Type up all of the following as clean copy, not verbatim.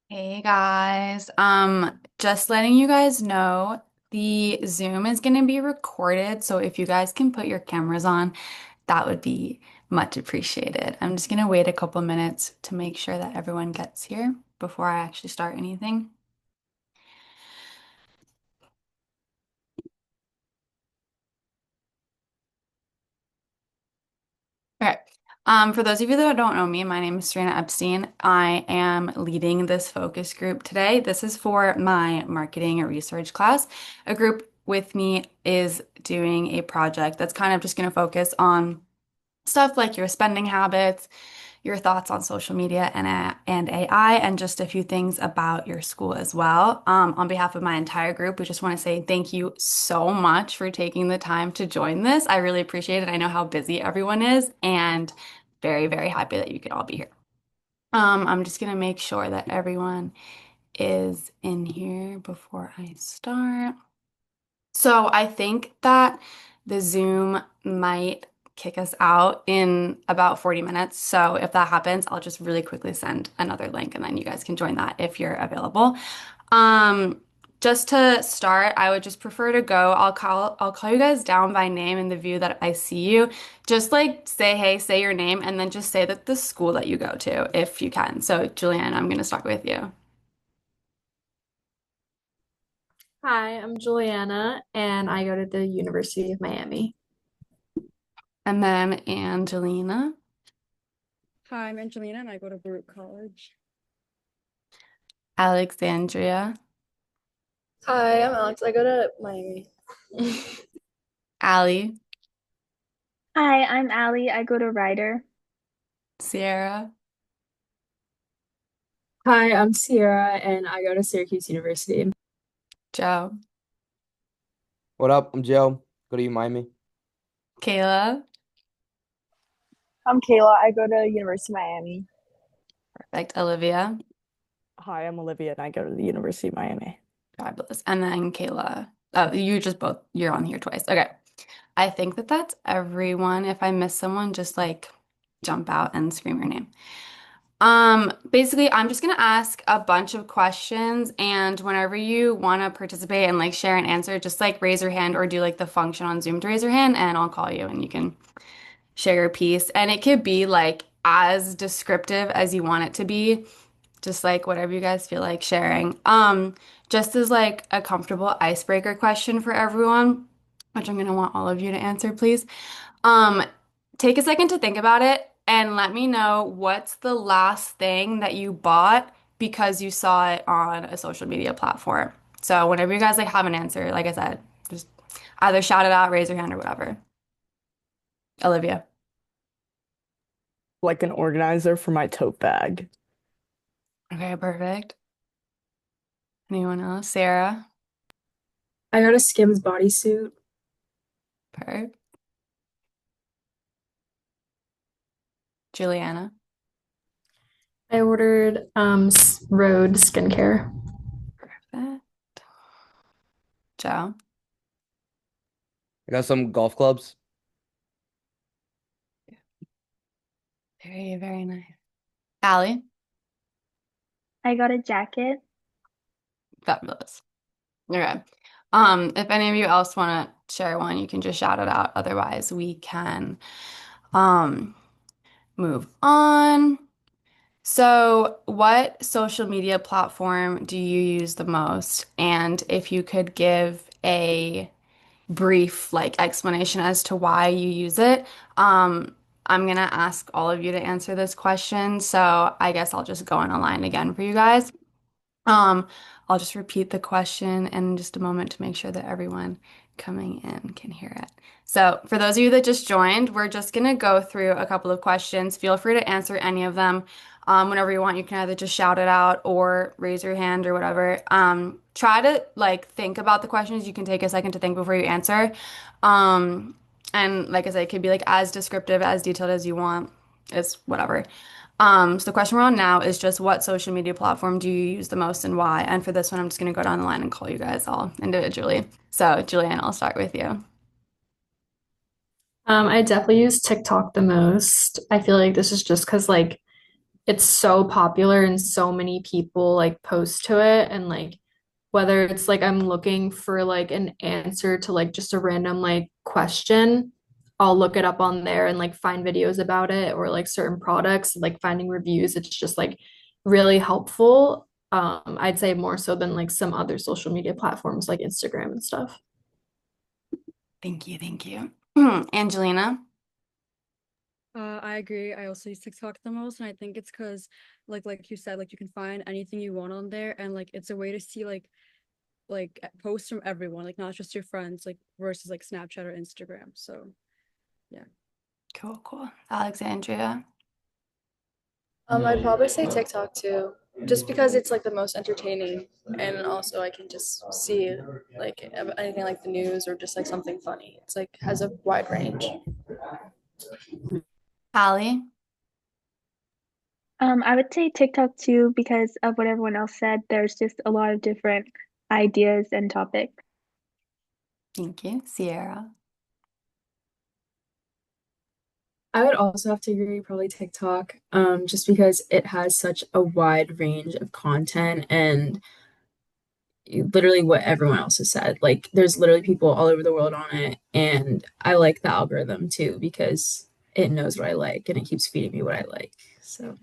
Hey guys, just letting you guys know the Zoom is going to be recorded, so if you guys can put your cameras on, that would be much appreciated. I'm just going to wait a couple minutes to make sure that everyone gets here before I actually start anything. Okay. For those of you that don't know me, my name is Serena Epstein. I am leading this focus group today. This is for my marketing research class. A group with me is doing a project that's kind of just going to focus on stuff like your spending habits, your thoughts on social media and AI, and just a few things about your school as well. On behalf of my entire group, we just want to say thank you so much for taking the time to join this. I really appreciate it. I know how busy everyone is, and very, very happy that you could all be here. I'm just gonna make sure that everyone is in here before I start. So I think that the Zoom might kick us out in about 40 minutes. So if that happens, I'll just really quickly send another link and then you guys can join that if you're available. Um, just to start, I would just prefer to go. I'll call you guys down by name in the view that I see you. Just like say hey, say your name, and then just say that the school that you go to if you can. So Julianne, I'm gonna start with you. Hi, I'm Juliana, and I go to the University of Miami. And then Angelina, Hi, I'm Angelina and I go to Baruch College. Alexandria, Hi, I'm Alex. I go to Miami. Allie, Hi, I'm Allie. I go to Ryder. Sierra. Hi, I'm Sierra and I go to Syracuse University. Joe, What up? I'm Joe. Go to U Miami. Kayla, I'm Kayla. I go to University of Miami. perfect, Olivia, Hi, I'm Olivia and I go to the University of Miami. fabulous, and then Kayla. Oh, you're on here twice. Okay. I think that that's everyone. If I miss someone, just like jump out and scream your name. Basically, I'm just gonna ask a bunch of questions, and whenever you want to participate and like share an answer, just like raise your hand or do like the function on Zoom to raise your hand, and I'll call you and you can share your piece. And it could be like as descriptive as you want it to be, just like whatever you guys feel like sharing. Just as like a comfortable icebreaker question for everyone, which I'm gonna want all of you to answer, please. Um, Take a second to think about it and let me know what's the last thing that you bought because you saw it on a social media platform. So whenever you guys like have an answer, like I said, just either shout it out, raise your hand, or whatever. Olivia. Like an organizer for my tote bag. Okay, perfect. Anyone else? Sarah? I got a Skims bodysuit. Perfect. Juliana? I ordered Rhode skincare. Perfect. Joe? I got some golf clubs. Very, very nice. Allie? I got a jacket. Fabulous. Okay. If any of you else want to share one, you can just shout it out. Otherwise, we can um move on. So, what social media platform do you use the most? And if you could give a brief like explanation as to why you use it, I'm gonna ask all of you to answer this question. So I guess I'll just go on a line again for you guys. Um, I'll just repeat the question in just a moment to make sure that everyone coming in can hear it. So, for those of you that just joined, we're just going to go through a couple of questions. Feel free to answer any of them. Whenever you want, you can either just shout it out or raise your hand or whatever. Try to like think about the questions. You can take a second to think before you answer. Um, and like I said, it could be like as descriptive, as detailed as you want. It's whatever. So the question we're on now is just what social media platform do you use the most and why? And for this one, I'm just going to go down the line and call you guys all individually. So, Julianne, I'll start with you. I definitely use TikTok the most. I feel like this is just because like it's so popular and so many people like post to it, and like whether it's like I'm looking for like an answer to like just a random like question, I'll look it up on there and like find videos about it, or like certain products, like finding reviews. It's just like really helpful. I'd say more so than like some other social media platforms like Instagram and stuff. Thank you, thank you. Angelina? I agree. I also use TikTok the most, and I think it's because, like you said, like you can find anything you want on there, and like it's a way to see posts from everyone, like not just your friends, like versus like Snapchat or Instagram. So yeah. Cool, cool. Alexandria? I'd probably say TikTok too, just because it's like the most entertaining, and also I can just see like anything like the news or just like something funny. It's like has a wide range. Hallie? I would say TikTok too because of what everyone else said. There's just a lot of different ideas and topics. Thank you. Sierra? I would also have to agree, probably TikTok, just because it has such a wide range of content and literally what everyone else has said. Like, there's literally people all over the world on it, and I like the algorithm too because it knows what I like and it keeps feeding me what I like. So,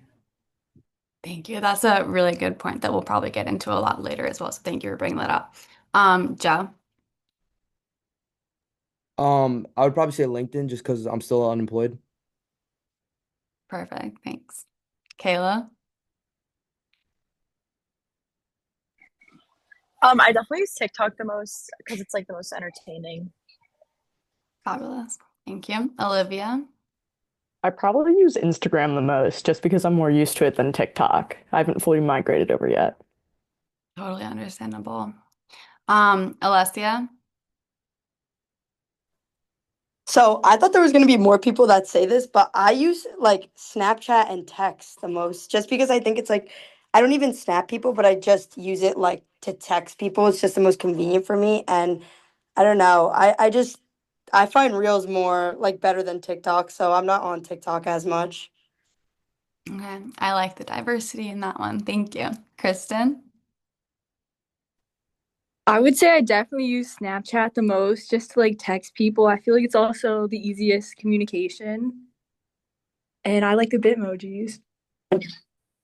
Thank you. That's a really good point that we'll probably get into a lot later as well. So thank you for bringing that up. Joe? I would probably say LinkedIn just because I'm still unemployed. Perfect. Thanks. Kayla? I definitely use TikTok the most because it's like the most entertaining. Fabulous. Thank you. Olivia? I probably use Instagram the most just because I'm more used to it than TikTok. I haven't fully migrated over yet. Totally understandable. Alessia? So I thought there was going to be more people that say this, but I use like Snapchat and text the most just because I think it's like I don't even snap people, but I just use it like to text people. It's just the most convenient for me. And I don't know. I find Reels more like better than TikTok, so I'm not on TikTok as much. Okay. I like the diversity in that one. Thank you. Kristen? I would say I definitely use Snapchat the most just to like text people. I feel like it's also the easiest communication. And I like the Bitmojis.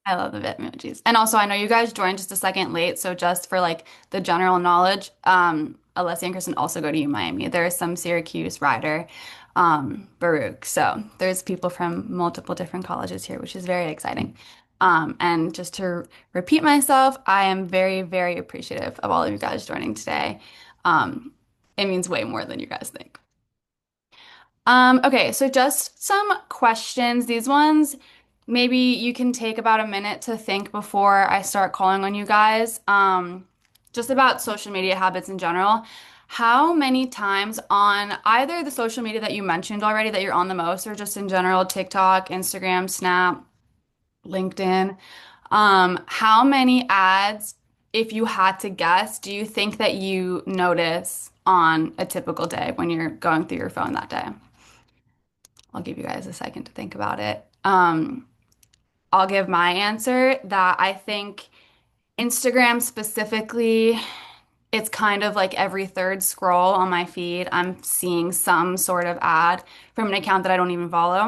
I love the Bitmojis. And also, I know you guys joined just a second late, so just for like the general knowledge, Alessia and Kristen also go to U Miami. There's some Syracuse rider, Baruch. So there's people from multiple different colleges here, which is very exciting. And just to repeat myself, I am very, very appreciative of all of you guys joining today. Um, it means way more than you guys think. Okay, so just some questions. These ones, maybe you can take about a minute to think before I start calling on you guys. Just about social media habits in general. How many times on either the social media that you mentioned already that you're on the most, or just in general, TikTok, Instagram, Snap, LinkedIn, how many ads, if you had to guess, do you think that you notice on a typical day when you're going through your phone that day? I'll give you guys a second to think about it. I'll give my answer that I think Instagram specifically, it's kind of like every third scroll on my feed, I'm seeing some sort of ad from an account that I don't even follow.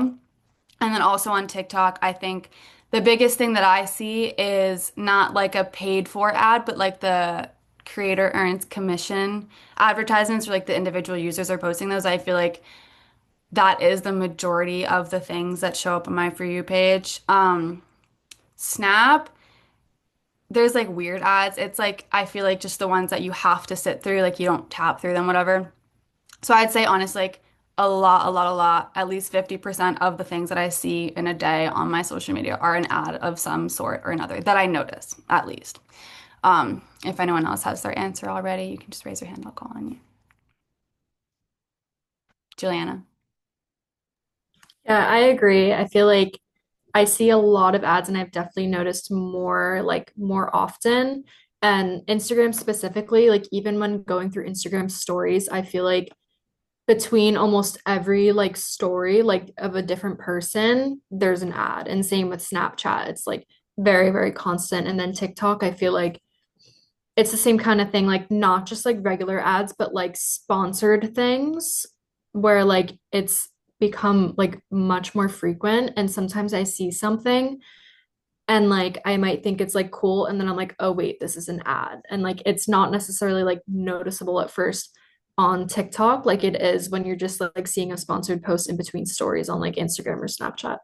And then also on TikTok, I think the biggest thing that I see is not like a paid for ad, but like the creator earns commission advertisements or like the individual users are posting those. I feel like that is the majority of the things that show up on my For You page. Snap, there's like weird ads. It's like, I feel like just the ones that you have to sit through, like you don't tap through them, whatever. So I'd say honestly, like a lot, at least 50% of the things that I see in a day on my social media are an ad of some sort or another that I notice, at least. If anyone else has their answer already, you can just raise your hand, I'll call on you. Juliana. Yeah, I agree. I feel like I see a lot of ads and I've definitely noticed more like more often. And Instagram specifically, like even when going through Instagram stories, I feel like between almost every like story like of a different person, there's an ad. And same with Snapchat. It's like very, very constant. And then TikTok, I feel like it's the same kind of thing, like not just like regular ads, but like sponsored things where like it's become like much more frequent. And sometimes I see something and like I might think it's like cool, and then I'm like, oh wait, this is an ad. And like it's not necessarily like noticeable at first on TikTok like it is when you're just like seeing a sponsored post in between stories on like Instagram or Snapchat.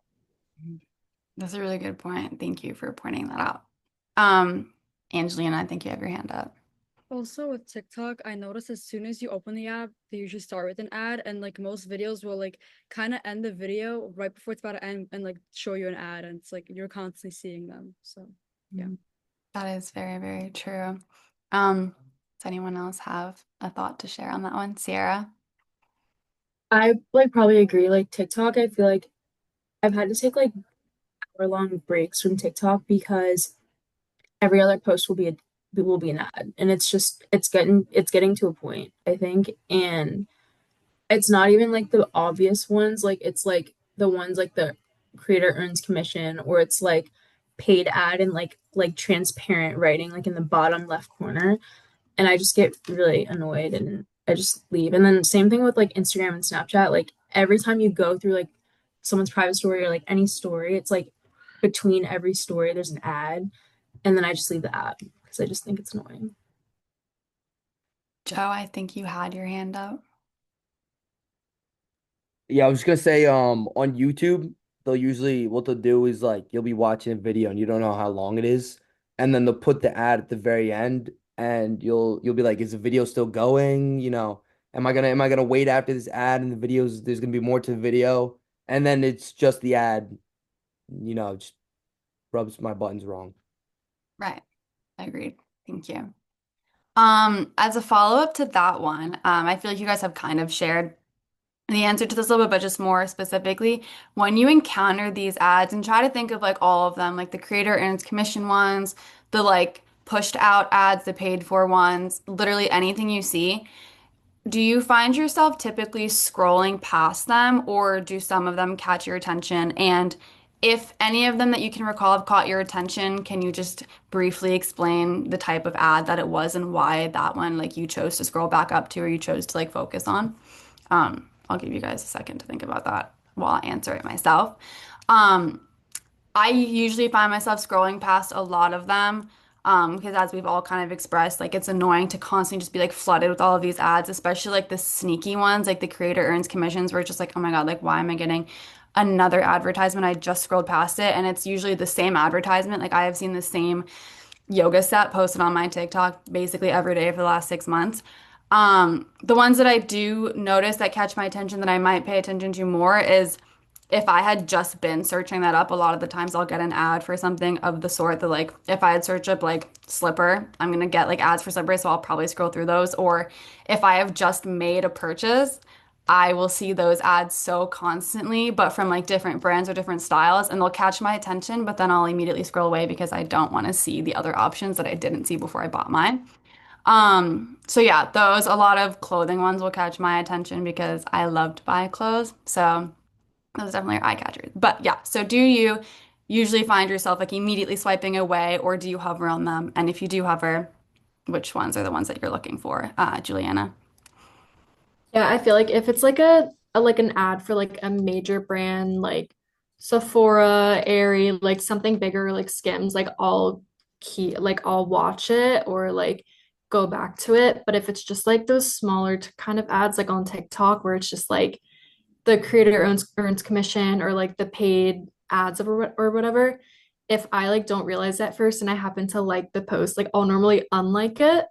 That's a really good point. Thank you for pointing that out. Um, Angelina, I think you have your hand up. Also with TikTok, I noticed as soon as you open the app, they usually start with an ad, and like most videos will like kind of end the video right before it's about to end and like show you an ad, and it's like you're constantly seeing them. So yeah. That is very, very true. Does anyone else have a thought to share on that one? Sierra? I like probably agree. Like TikTok, I feel like I've had to take like hour-long breaks from TikTok because every other post will be an ad. And it's just it's getting to a point, I think. And it's not even like the obvious ones, like it's like the ones like the creator earns commission, or it's like paid ad and like transparent writing like in the bottom left corner. And I just get really annoyed and I just leave. And then same thing with like Instagram and Snapchat. Like every time you go through like someone's private story or like any story, it's like between every story there's an ad, and then I just leave the app because I just think it's annoying. Joe, I think you had your hand up. Yeah, I was just gonna say, on YouTube, they'll usually what they'll do is like you'll be watching a video and you don't know how long it is, and then they'll put the ad at the very end, and you'll be like, is the video still going? Am I gonna wait after this ad and the videos? There's gonna be more to the video, and then it's just the ad. Just rubs my buttons wrong. Right. Agreed. Thank you. As a follow-up to that one, I feel like you guys have kind of shared the answer to this a little bit, but just more specifically, when you encounter these ads and try to think of like all of them, like the creator earns commission ones, the like pushed out ads, the paid for ones, literally anything you see, do you find yourself typically scrolling past them, or do some of them catch your attention? And if any of them that you can recall have caught your attention, can you just briefly explain the type of ad that it was and why that one like you chose to scroll back up to or you chose to like focus on? I'll give you guys a second to think about that while I answer it myself. Um, I usually find myself scrolling past a lot of them, because as we've all kind of expressed, like it's annoying to constantly just be like flooded with all of these ads, especially like the sneaky ones, like the creator earns commissions, where it's just like, oh my God, like why am I getting another advertisement? I just scrolled past it, and it's usually the same advertisement. Like I have seen the same yoga set posted on my TikTok basically every day for the last 6 months. The ones that I do notice that catch my attention that I might pay attention to more is if I had just been searching that up, a lot of the times I'll get an ad for something of the sort that like if I had searched up like slipper, I'm gonna get like ads for slippers, so I'll probably scroll through those. Or if I have just made a purchase, I will see those ads so constantly, but from like different brands or different styles, and they'll catch my attention, but then I'll immediately scroll away because I don't want to see the other options that I didn't see before I bought mine. So yeah, those a lot of clothing ones will catch my attention because I love to buy clothes. So those definitely are eye catchers. But yeah, so do you usually find yourself like immediately swiping away, or do you hover on them? And if you do hover, which ones are the ones that you're looking for, Juliana? Yeah, I feel like if it's like a like an ad for like a major brand like Sephora, Aerie, like something bigger like Skims, like I'll watch it or like go back to it. But if it's just like those smaller kind of ads like on TikTok where it's just like the creator earns commission or like the paid ads or whatever, if I like don't realize that first and I happen to like the post, like I'll normally unlike it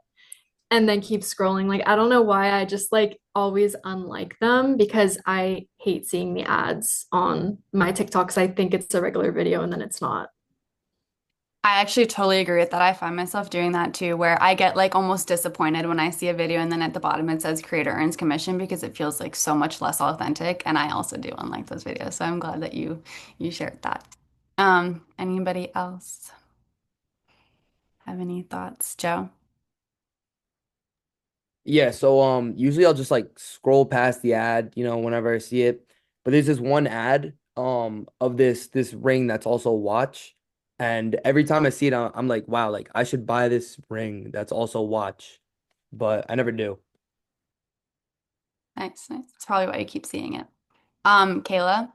and then keep scrolling. Like I don't know why I just like always unlike them because I hate seeing the ads on my TikToks. I think it's a regular video and then it's not. I actually totally agree with that. I find myself doing that too, where I get like almost disappointed when I see a video and then at the bottom it says creator earns commission because it feels like so much less authentic. And I also do unlike those videos. So I'm glad that you shared that. Anybody else have any thoughts, Joe? Yeah, so usually I'll just like scroll past the ad, whenever I see it. But there's this one ad of this ring that's also a watch. And every time I see it, I'm like, wow, like I should buy this ring that's also a watch. But I never do. Nice, nice. That's probably why you keep seeing it. Kayla?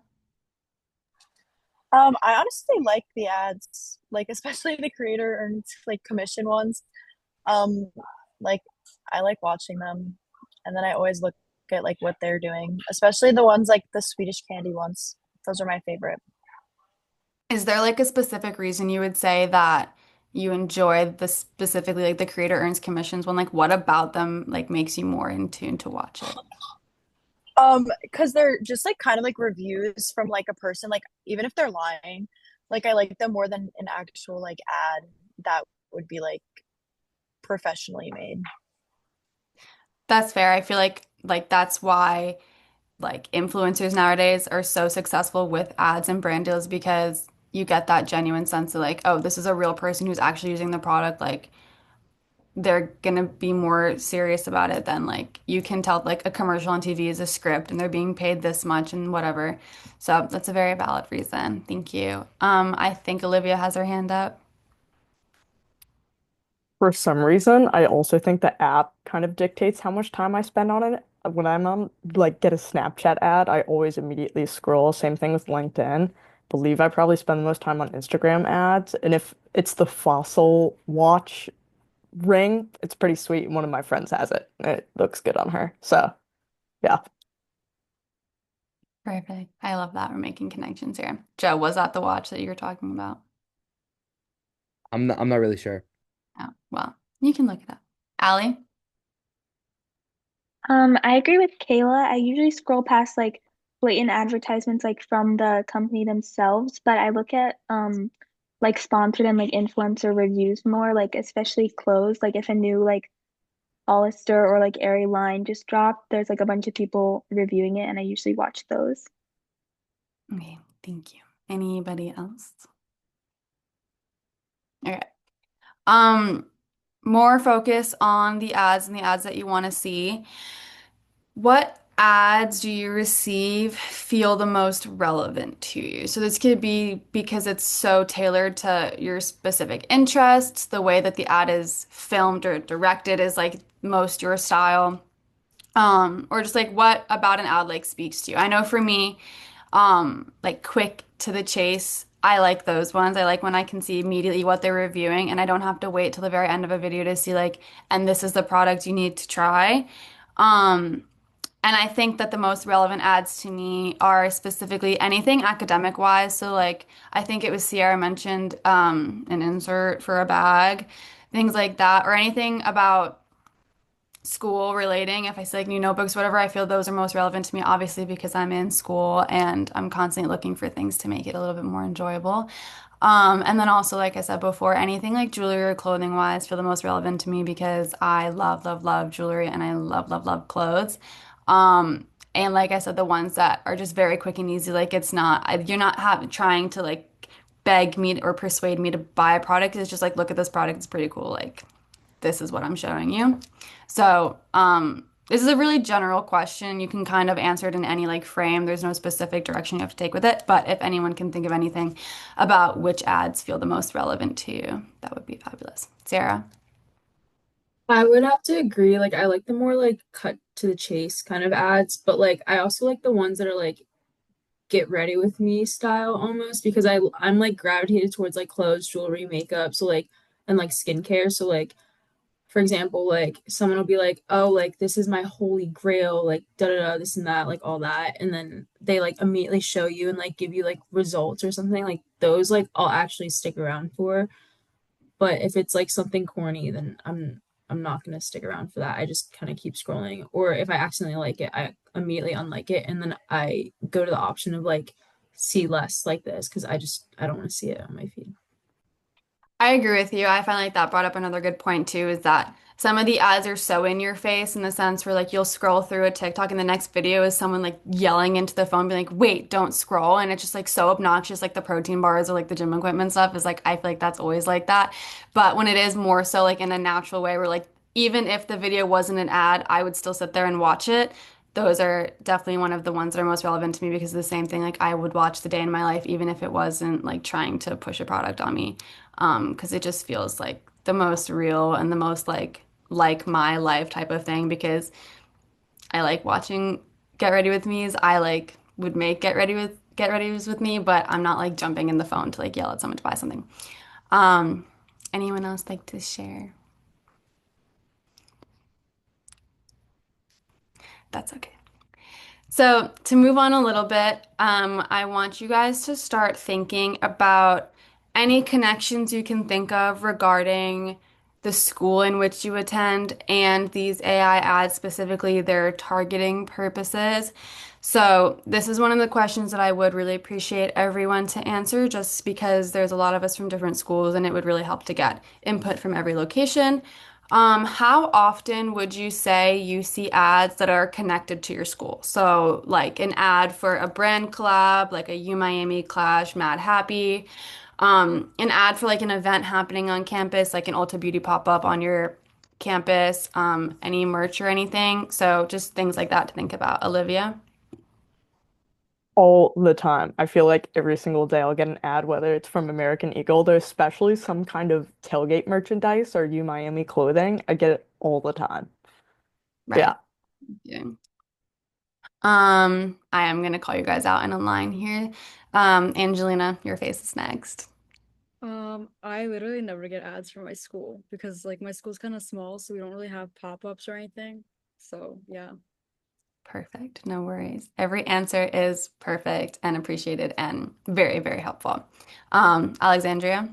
I honestly like the ads, like especially the creator earned like commission ones. Um, like I like watching them, and then I always look at like what they're doing, especially the ones like the Swedish candy ones. Those are my favorite. Is there like a specific reason you would say that you enjoy the specifically like the creator earns commissions one? Like what about them like makes you more in tune to watch it? Because they're just like kind of like reviews from like a person, like even if they're lying, like I like them more than an actual like ad that would be like professionally made. That's fair. I feel like that's why like influencers nowadays are so successful with ads and brand deals because you get that genuine sense of like, oh, this is a real person who's actually using the product. Like they're gonna be more serious about it than like you can tell like a commercial on TV is a script and they're being paid this much and whatever. So that's a very valid reason. Thank you. I think Olivia has her hand up. For some reason, I also think the app kind of dictates how much time I spend on it. When I'm on, like, get a Snapchat ad, I always immediately scroll. Same thing with LinkedIn. Believe I probably spend the most time on Instagram ads. And if it's the Fossil watch ring, it's pretty sweet. One of my friends has it. It looks good on her. So, yeah. Perfect. I love that we're making connections here. Joe, was that the watch that you were talking about? I'm not really sure. Oh, well, you can look it up. Allie? I agree with Kayla. I usually scroll past like blatant advertisements like from the company themselves, but I look at like sponsored and like influencer reviews more, like especially clothes. Like if a new like Hollister or like Aerie line just dropped, there's like a bunch of people reviewing it, and I usually watch those. Okay, thank you. Anybody else? Okay. Um, More focus on the ads and the ads that you want to see. What ads do you receive feel the most relevant to you? So this could be because it's so tailored to your specific interests, the way that the ad is filmed or directed is like most your style. Or just like what about an ad like speaks to you? I know for me, like quick to the chase. I like those ones. I like when I can see immediately what they're reviewing and I don't have to wait till the very end of a video to see like, and this is the product you need to try. Um, and I think that the most relevant ads to me are specifically anything academic wise. So like I think it was Sierra mentioned an insert for a bag, things like that, or anything about school relating, if I say like new notebooks, whatever, I feel those are most relevant to me, obviously, because I'm in school and I'm constantly looking for things to make it a little bit more enjoyable. And then also, like I said before, anything like jewelry or clothing wise feel the most relevant to me because I love, love, love jewelry and I love, love, love clothes. And like I said, the ones that are just very quick and easy, like it's not, you're not trying to like beg me or persuade me to buy a product. It's just like, look at this product, it's pretty cool. Like, this is what I'm showing you. So, this is a really general question. You can kind of answer it in any like frame. There's no specific direction you have to take with it. But if anyone can think of anything about which ads feel the most relevant to you, that would be fabulous. Sarah? I would have to agree. Like, I like the more like cut to the chase kind of ads, but like I also like the ones that are like get ready with me style almost because I'm like gravitated towards like clothes, jewelry, makeup, so like and like skincare. So like for example, like someone will be like, "Oh, like this is my holy grail, like da da da, this and that, like all that," and then they like immediately show you and like give you like results or something. Like those, like I'll actually stick around for. But if it's like something corny, then I'm not gonna stick around for that. I just kind of keep scrolling. Or if I accidentally like it, I immediately unlike it, and then I go to the option of like see less like this because I don't want to see it on my feed. I agree with you. I find like that brought up another good point too, is that some of the ads are so in your face in the sense where like you'll scroll through a TikTok and the next video is someone like yelling into the phone, being like, wait, don't scroll. And it's just like so obnoxious, like the protein bars or like the gym equipment stuff is like, I feel like that's always like that. But when it is more so like in a natural way where like even if the video wasn't an ad, I would still sit there and watch it. Those are definitely one of the ones that are most relevant to me because of the same thing. Like I would watch the day in my life, even if it wasn't like trying to push a product on me. Because it just feels like the most real and the most like my life type of thing because I like watching Get Ready With Me's. I like would make Get Ready's with me, but I'm not like jumping in the phone to like yell at someone to buy something. Um, anyone else like to share? That's okay. So, to move on a little bit, I want you guys to start thinking about any connections you can think of regarding the school in which you attend and these AI ads, specifically their targeting purposes. So, this is one of the questions that I would really appreciate everyone to answer just because there's a lot of us from different schools and it would really help to get input from every location. How often would you say you see ads that are connected to your school? So, like an ad for a brand collab, like a U Miami Clash, Mad Happy, an ad for like an event happening on campus, like an Ulta Beauty pop-up on your campus, any merch or anything. So, just things like that to think about. Olivia? All the time. I feel like every single day I'll get an ad, whether it's from American Eagle. There's especially some kind of tailgate merchandise or U Miami clothing. I get it all the time. Right. Yeah. Yeah. I am gonna call you guys out in a line here. Angelina, your face is next. I literally never get ads from my school because like my school's kind of small, so we don't really have pop-ups or anything. So yeah. Perfect. No worries. Every answer is perfect and appreciated and very, very helpful. Alexandria.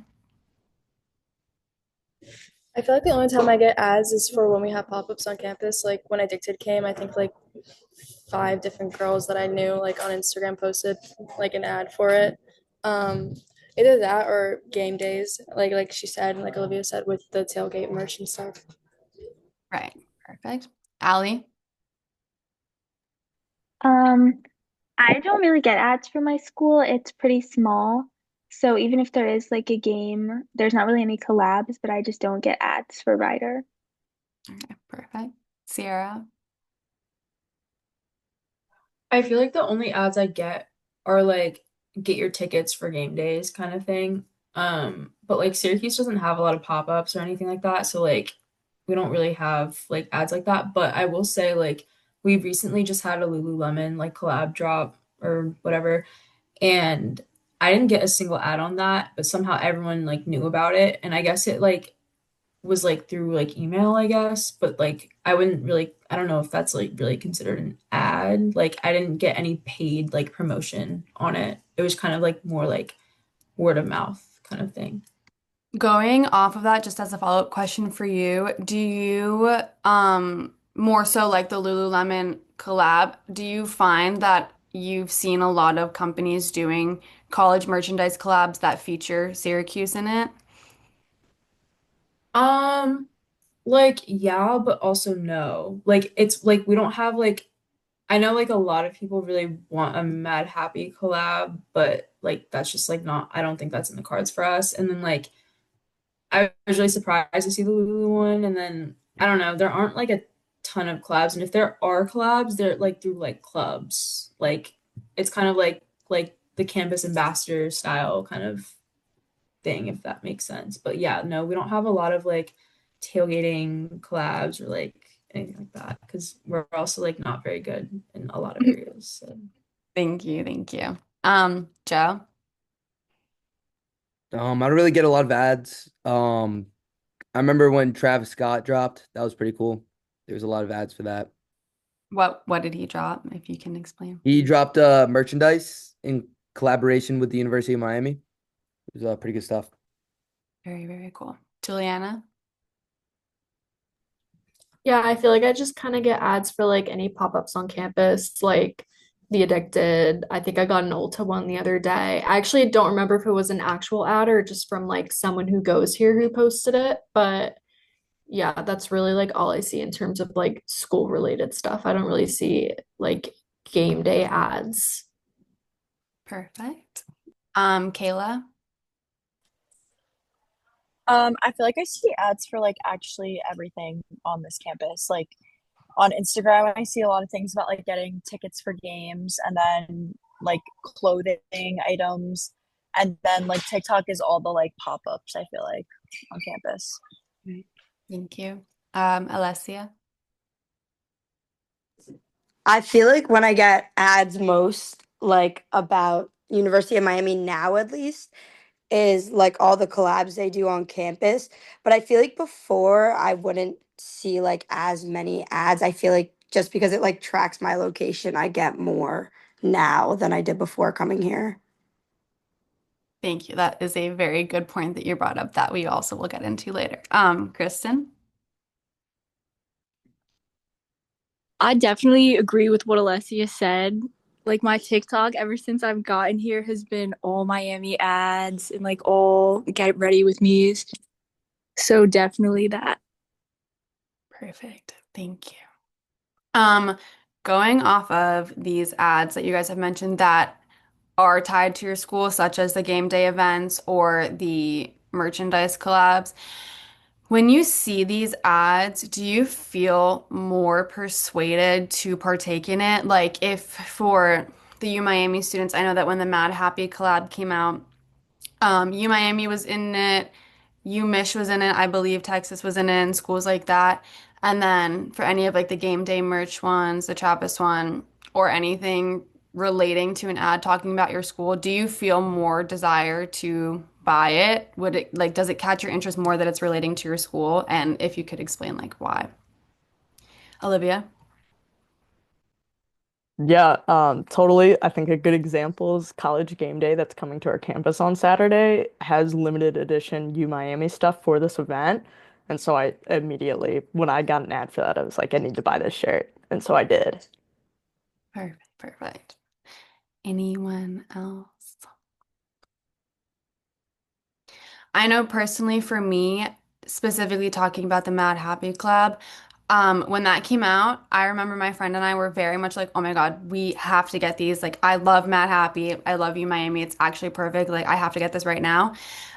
I feel like the only time I get ads is for when we have pop-ups on campus. Like when Addicted came, I think like 5 different girls that I knew like on Instagram posted like an ad for it. Um, Either that or game days, like she said, and like Olivia said, with the tailgate merch and stuff. Right. Perfect. Allie. Um, I don't really get ads for my school. It's pretty small. So even if there is like a game, there's not really any collabs, but I just don't get ads for Ryder. Okay, perfect. Sierra. I feel like the only ads I get are like get your tickets for game days kind of thing. But like Syracuse doesn't have a lot of pop-ups or anything like that, so like we don't really have like ads like that. But I will say like we recently just had a Lululemon like collab drop or whatever, and I didn't get a single ad on that, but somehow everyone like knew about it, and I guess it like was like through like email, I guess, but like I wouldn't really, I don't know if that's like really considered an ad. Like I didn't get any paid like promotion on it. It was kind of like more like word of mouth kind of thing. Going off of that, just as a follow-up question for you, do you more so like the Lululemon collab, do you find that you've seen a lot of companies doing college merchandise collabs that feature Syracuse in it? Um, like yeah, but also no. Like it's like we don't have like I know like a lot of people really want a Mad Happy collab, but like that's just like not I don't think that's in the cards for us. And then like I was really surprised to see the Lulu one, and then I don't know, there aren't like a ton of collabs, and if there are collabs, they're like through like clubs. Like it's kind of like the campus ambassador style kind of thing, if that makes sense. But yeah, no, we don't have a lot of like tailgating collabs or like anything like that because we're also like not very good in a lot of areas. So. Thank you, thank you. Joe? I don't really get a lot of ads. I remember when Travis Scott dropped. That was pretty cool. There was a lot of ads for that. What did he drop, if you can explain? He dropped merchandise in collaboration with the University of Miami. It was pretty good stuff. Very, very cool. Juliana? Yeah, I feel like I just kind of get ads for like any pop-ups on campus, like The Addicted. I think I got an Ulta one the other day. I actually don't remember if it was an actual ad or just from like someone who goes here who posted it, but yeah, that's really like all I see in terms of like school related stuff. I don't really see like game day ads. Perfect. Kayla? I feel like I see ads for like actually everything on this campus. Like on Instagram, I see a lot of things about like getting tickets for games and then like clothing items. And then like TikTok is all the like pop-ups, I feel like, on campus. Right. Thank you. Alessia? I feel like when I get ads most like about University of Miami now at least is like all the collabs they do on campus. But I feel like before I wouldn't see like as many ads. I feel like just because it like tracks my location, I get more now than I did before coming here. Thank you. That is a very good point that you brought up that we also will get into later. Kristen? I definitely agree with what Alessia said. Like my TikTok ever since I've gotten here has been all Miami ads and like all get ready with me's. So definitely that. Perfect. Thank you. Um, Going off of these ads that you guys have mentioned that are tied to your school, such as the game day events or the merchandise collabs, when you see these ads, do you feel more persuaded to partake in it? Like if for the U Miami students, I know that when the Mad Happy collab came out, U Miami was in it, U Mich was in it, I believe Texas was in it, and schools like that. And then for any of like the game day merch ones, the Trappist one, or anything relating to an ad talking about your school, do you feel more desire to buy it? Would it like does it catch your interest more that it's relating to your school? And if you could explain like why. Olivia? Yeah, totally. I think a good example is College Game Day that's coming to our campus on Saturday has limited edition U Miami stuff for this event. And so I immediately, when I got an ad for that, I was like, I need to buy this shirt. And so I did. Perfect, perfect. Anyone else? I know personally for me, specifically talking about the Mad Happy Club, when that came out, I remember my friend and I were very much like, oh my God, we have to get these. Like, I love Mad Happy. I love you, Miami. It's actually perfect. Like, I have to get this right now.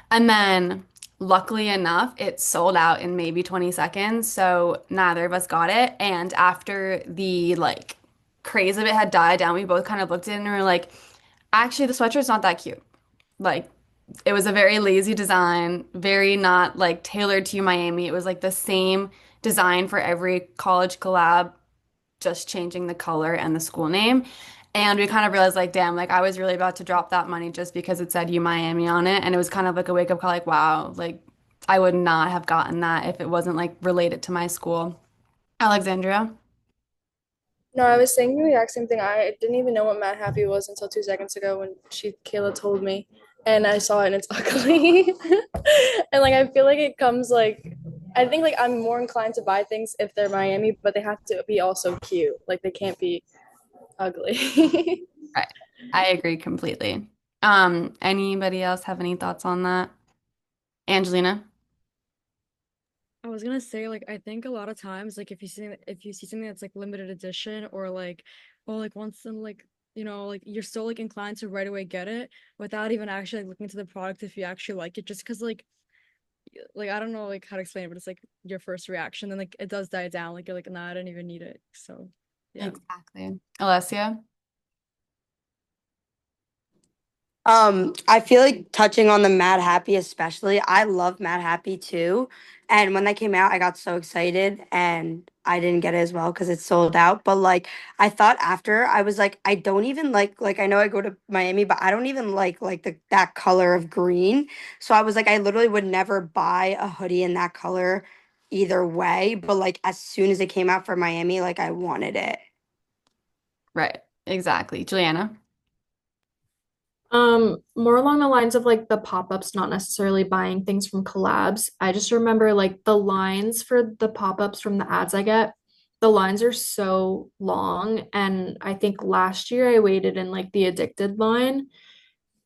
And then, luckily enough, it sold out in maybe 20 seconds. So neither of us got it. And after the like craze of it had died down, we both kind of looked at it and we were like, actually, the sweatshirt's not that cute. Like, it was a very lazy design, very not like tailored to Miami. It was like the same design for every college collab, just changing the color and the school name. And we kind of realized like, damn, like I was really about to drop that money just because it said U Miami on it. And it was kind of like a wake up call, like, wow, like I would not have gotten that if it wasn't like related to my school. Alexandria? No, I was saying the exact same thing. I didn't even know what Mad Happy was until 2 seconds ago when Kayla told me, and I saw it and it's ugly. And like I feel like it comes like I think like I'm more inclined to buy things if they're Miami, but they have to be also cute. Like they can't be ugly. Right. I agree completely. Anybody else have any thoughts on that? Angelina? I was gonna say, like, I think a lot of times, like, if you see something that's like limited edition or like, oh, like once in like, like you're still like inclined to right away get it without even actually like, looking into the product if you actually like it, just because like I don't know like how to explain it, but it's like your first reaction, and like it does die down. Like you're like, nah, I don't even need it. So yeah. Exactly. Alessia? I feel like touching on the Mad Happy especially. I love Mad Happy too. And when that came out, I got so excited and I didn't get it as well because it sold out. But like I thought after I was like, I don't even like I know I go to Miami, but I don't even like the that color of green. So I was like, I literally would never buy a hoodie in that color either way. But like as soon as it came out for Miami, like I wanted it. Right. Exactly. Juliana? More along the lines of like the pop-ups, not necessarily buying things from collabs. I just remember like the lines for the pop-ups from the ads I get. The lines are so long, and I think last year I waited in like the addicted line,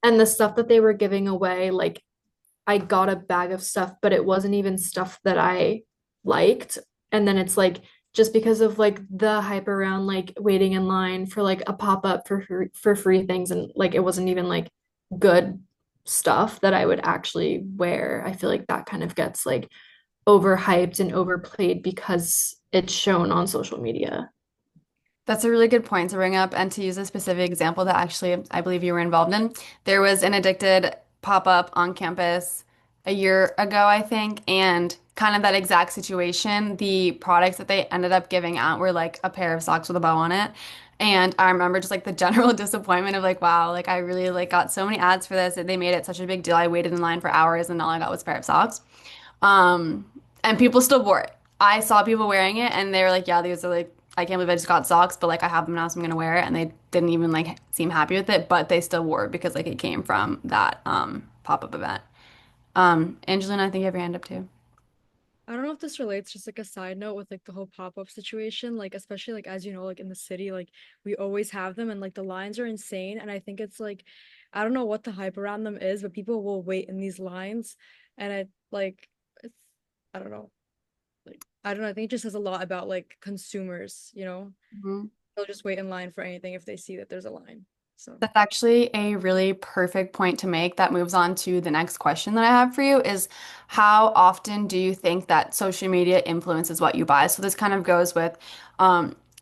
and the stuff that they were giving away, like I got a bag of stuff, but it wasn't even stuff that I liked. And then it's like just because of like the hype around like waiting in line for like a pop-up for free things, and like it wasn't even like good stuff that I would actually wear. I feel like that kind of gets like overhyped and overplayed because it's shown on social media. That's a really good point to bring up. And to use a specific example that actually I believe you were involved in, there was an Addicted pop-up on campus a year ago, I think, and kind of that exact situation. The products that they ended up giving out were like a pair of socks with a bow on it. And I remember just like the general disappointment of like, wow, like I really like got so many ads for this. They made it such a big deal. I waited in line for hours and all I got was a pair of socks. Um, and people still wore it. I saw people wearing it and they were like, yeah, these are like, I can't believe I just got socks, but like I have them now, so I'm gonna wear it. And they didn't even like seem happy with it, but they still wore it because like it came from that pop-up event. Angelina, I think you have your hand up too. I don't know if this relates, just like a side note with like the whole pop-up situation, like especially like as you know, like in the city, like we always have them and like the lines are insane. And I think it's like I don't know what the hype around them is, but people will wait in these lines and it's I don't know. Like I don't know, I think it just says a lot about like consumers, you know? Mhm. They'll just wait in line for anything if they see that there's a line. So That's actually a really perfect point to make. That moves on to the next question that I have for you is how often do you think that social media influences what you buy? So this kind of goes with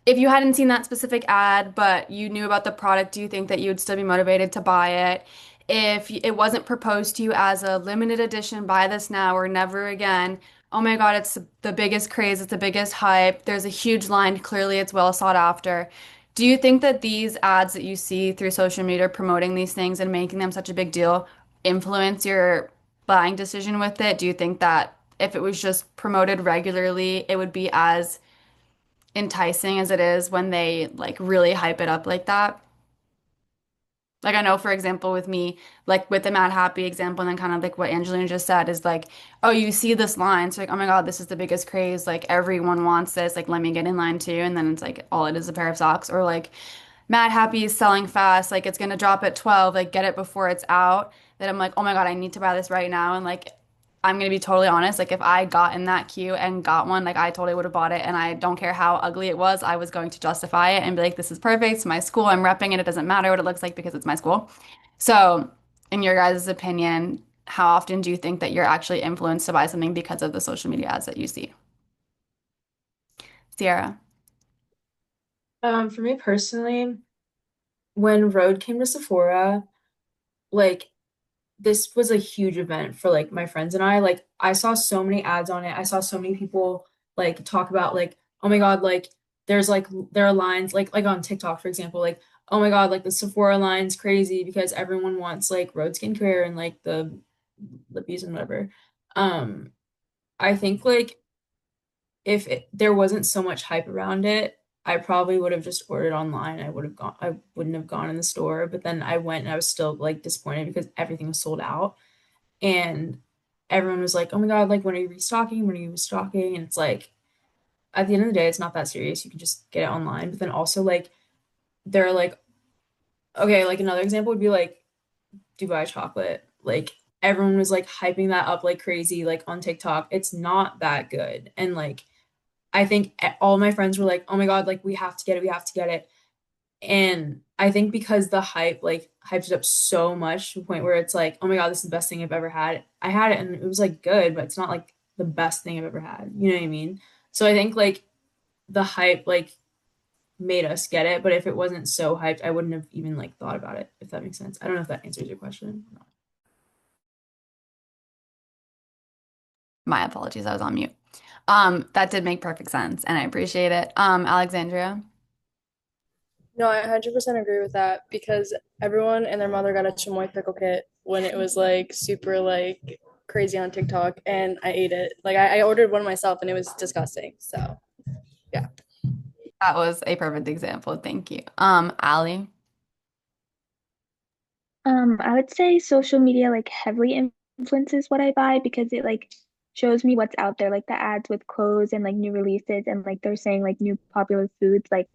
if you hadn't seen that specific ad, but you knew about the product, do you think that you would still be motivated to buy it? If it wasn't proposed to you as a limited edition, buy this now or never again. Oh my God, it's the biggest craze, it's the biggest hype. There's a huge line. Clearly, it's well sought after. Do you think that these ads that you see through social media promoting these things and making them such a big deal influence your buying decision with it? Do you think that if it was just promoted regularly, it would be as enticing as it is when they like really hype it up like that? Like I know, for example, with me, like with the Mad Happy example, and then kind of like what Angelina just said is like, oh, you see this line, so like, oh my God, this is the biggest craze. Like everyone wants this. Like let me get in line too. And then it's like all it is a pair of socks. Or like Mad Happy is selling fast. Like it's gonna drop at 12. Like get it before it's out. That I'm like, oh my God, I need to buy this right now. And like I'm gonna be totally honest. Like if I got in that queue and got one, like I totally would have bought it. And I don't care how ugly it was. I was going to justify it and be like, this is perfect. It's my school. I'm repping it. It doesn't matter what it looks like because it's my school. So, in your guys' opinion, how often do you think that you're actually influenced to buy something because of the social media ads that you see? Sierra. For me personally, when Road came to Sephora, like this was a huge event for like my friends and I. Like I saw so many ads on it. I saw so many people like talk about like, oh my God, like there are lines like on TikTok, for example, like, oh my God, like the Sephora line's crazy because everyone wants like Road skincare and like the lippies and whatever. Um, I think like if there wasn't so much hype around it, I probably would have just ordered online. I wouldn't have gone in the store, but then I went and I was still like disappointed because everything was sold out. And everyone was like, "Oh my God, like when are you restocking? When are you restocking?" And it's like at the end of the day, it's not that serious. You can just get it online. But then also like they're like, okay, like another example would be like Dubai chocolate. Like everyone was like hyping that up like crazy, like on TikTok. It's not that good. And like I think all my friends were like, "Oh my God, like we have to get it, we have to get it." And I think because the hype like hyped it up so much to the point where it's like, "Oh my God, this is the best thing I've ever had." I had it and it was like good, but it's not like the best thing I've ever had. You know what I mean? So I think like the hype like made us get it, but if it wasn't so hyped, I wouldn't have even like thought about it, if that makes sense. I don't know if that answers your question. My apologies, I was on mute. That did make perfect sense, and I appreciate it. Alexandria. No, I 100% agree with that because everyone and their mother got a chamoy pickle kit when it was like super like crazy on TikTok, and I ate it. Like I ordered one myself, and it was disgusting. So yeah. That was a perfect example. Thank you. Allie. I would say social media like heavily influences what I buy because it like shows me what's out there, like the ads with clothes and like new releases and like they're saying like new popular foods. Like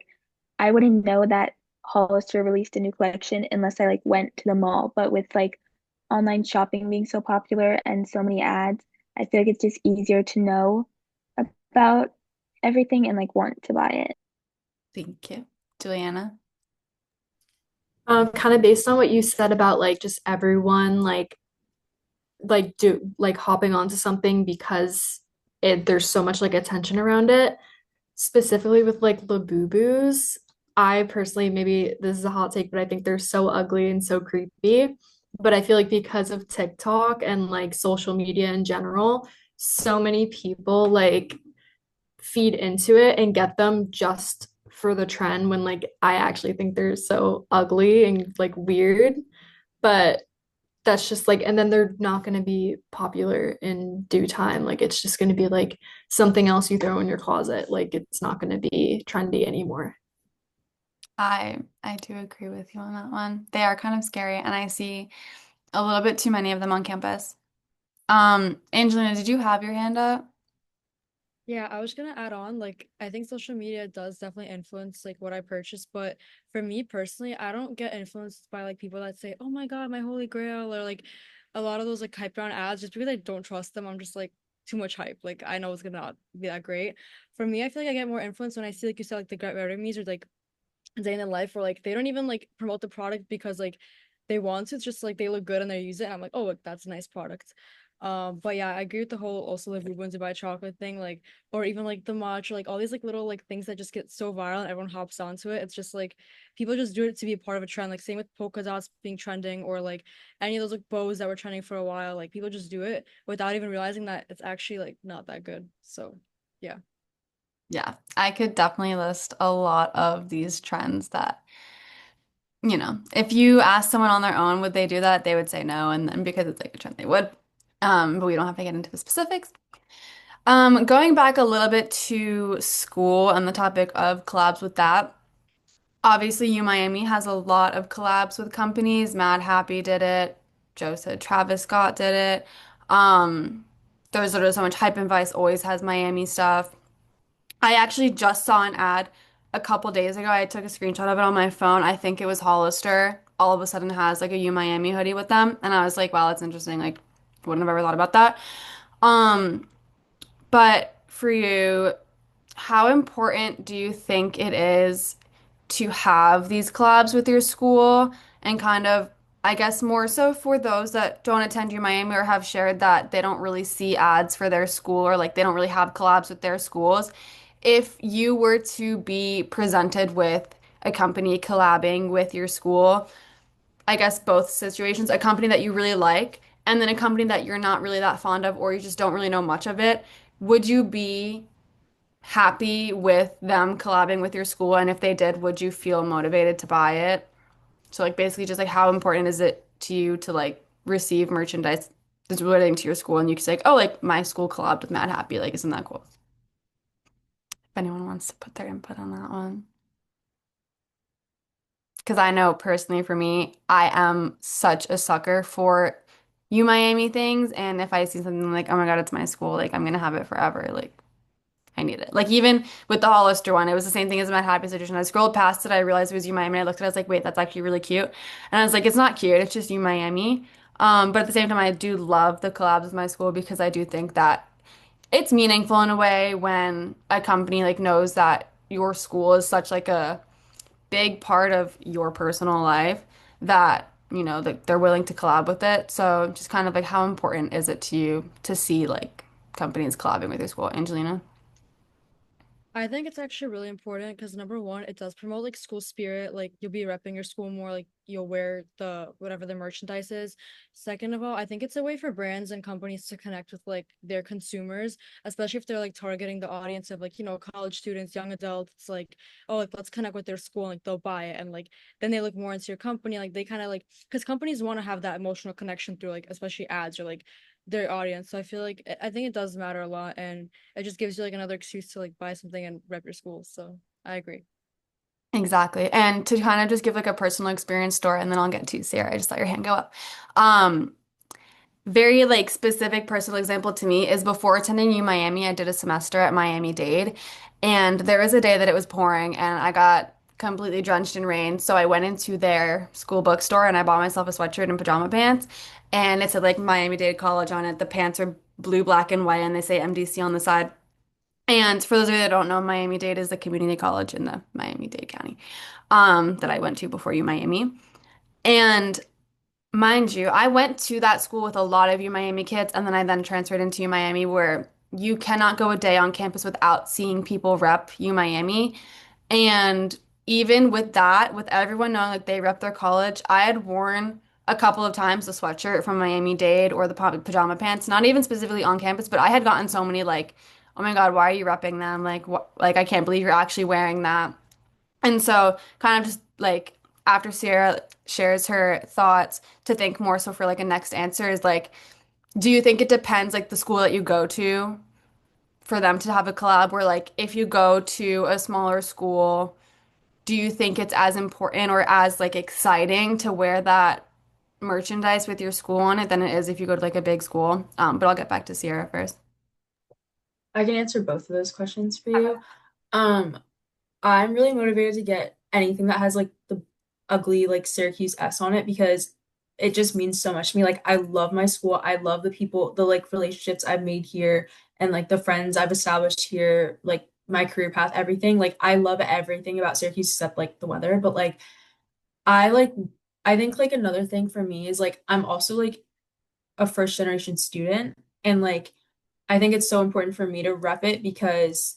I wouldn't know that Hollister released a new collection unless I like went to the mall. But with like online shopping being so popular and so many ads, I feel like it's just easier to know about everything and like want to buy it. Thank you. Juliana. Kind of based on what you said about like just everyone like like do like hopping onto something because there's so much like attention around it. Specifically with like Labubus, I personally, maybe this is a hot take, but I think they're so ugly and so creepy. But I feel like because of TikTok and like social media in general, so many people like feed into it and get them just for the trend when like I actually think they're so ugly and like weird. But that's just like, and then they're not going to be popular in due time. Like it's just going to be like something else you throw in your closet. Like it's not going to be trendy anymore. I do agree with you on that one. They are kind of scary, and I see a little bit too many of them on campus. Angelina, did you have your hand up? Yeah, I was gonna add on, like, I think social media does definitely influence like what I purchase, but for me personally, I don't get influenced by like people that say, "Oh my God, my holy grail," or like a lot of those like hype around ads just because I don't trust them. I'm just like too much hype. Like I know it's gonna not be that great. For me, I feel like I get more influence when I see like you said like the Get Ready Me's or like day in the life where like they don't even like promote the product because like they want to. It's just like they look good and they use it. And I'm like, oh, look, that's a nice product. But yeah, I agree with the whole also like Ruben to buy chocolate thing, like or even like the matcha, like all these like little like things that just get so viral and everyone hops onto it. It's just like people just do it to be a part of a trend. Like same with polka dots being trending or like any of those like bows that were trending for a while. Like people just do it without even realizing that it's actually like not that good. So yeah. Yeah, I could definitely list a lot of these trends that, if you ask someone on their own, would they do that? They would say no, and then because it's like a trend, they would. But we don't have to get into the specifics. Going back a little bit to school and the topic of collabs with that. Obviously, U Miami has a lot of collabs with companies. Mad Happy did it. Joe said Travis Scott did it. Um, there's literally so much hype and Vice always has Miami stuff. I actually just saw an ad a couple days ago. I took a screenshot of it on my phone. I think it was Hollister. All of a sudden has like a U Miami hoodie with them, and I was like, wow, that's interesting. Like, wouldn't have ever thought about that. Um, but for you, how important do you think it is to have these collabs with your school and kind of, I guess, more so for those that don't attend U Miami or have shared that they don't really see ads for their school or like they don't really have collabs with their schools. If you were to be presented with a company collabing with your school, I guess both situations, a company that you really like and then a company that you're not really that fond of or you just don't really know much of it, would you be happy with them collabing with your school? And if they did, would you feel motivated to buy it? So like basically just like how important is it to you to like receive merchandise that's relating to your school and you can say like, oh, like my school collabed with Mad Happy, like isn't that cool? If anyone wants to put their input on that one. Because I know personally for me, I am such a sucker for U Miami things. And if I see something like, oh my God, it's my school, like I'm gonna have it forever. Like I need it. Like even with the Hollister one, it was the same thing as my Happy Situation. I scrolled past it, I realized it was U Miami. I looked at it, I was like, wait, that's actually really cute. And I was like, it's not cute, it's just U Miami. But at the same time, I do love the collabs with my school because I do think that it's meaningful in a way when a company like knows that your school is such like a big part of your personal life that, that they're willing to collab with it. So just kind of like how important is it to you to see like companies collabing with your school, Angelina? I think it's actually really important because number one, it does promote like school spirit. Like you'll be repping your school more, like you'll wear the whatever the merchandise is. Second of all, I think it's a way for brands and companies to connect with like their consumers, especially if they're like targeting the audience of like, college students, young adults. It's like, oh, like let's connect with their school and like they'll buy it. And like then they look more into your company. Like they kind of like because companies want to have that emotional connection through like especially ads or like their audience. So I feel like I think it does matter a lot and it just gives you like another excuse to like buy something and rep your school. So I agree. Exactly. And to kind of just give like a personal experience story, and then I'll get to Sarah. I just saw your hand go up. Um, very like specific personal example to me is before attending U Miami, I did a semester at Miami-Dade, and there was a day that it was pouring, and I got completely drenched in rain. So I went into their school bookstore and I bought myself a sweatshirt and pajama pants, and it said like Miami-Dade College on it. The pants are blue, black, and white, and they say MDC on the side. And for those of you that don't know, Miami-Dade is the community college in the Miami-Dade County that I went to before U Miami. And Mind you, I went to that school with a lot of Miami kids, and then I then transferred into Miami where you cannot go a day on campus without seeing people rep Miami. And even with that, with everyone knowing like they rep their college, I had worn a couple of times the sweatshirt from Miami-Dade or the pajama pants, not even specifically on campus, but I had gotten so many like, oh my God, why are you repping them? Like, what, like I can't believe you're actually wearing that. And so, kind of just like after Sierra shares her thoughts, to think more so for like a next answer is like, do you think it depends like the school that you go to for them to have a collab where like if you go to a smaller school, do you think it's as important or as like exciting to wear that merchandise with your school on it than it is if you go to like a big school? But I'll get back to Sierra first. I can answer both of those questions for you. Um, I'm really motivated to get anything that has like the ugly like Syracuse S on it because it just means so much to me. Like I love my school. I love the people, the like relationships I've made here and like the friends I've established here, like my career path, everything. Like I love everything about Syracuse except like the weather. But I like I think like another thing for me is like I'm also like a first generation student and like I think it's so important for me to rep it because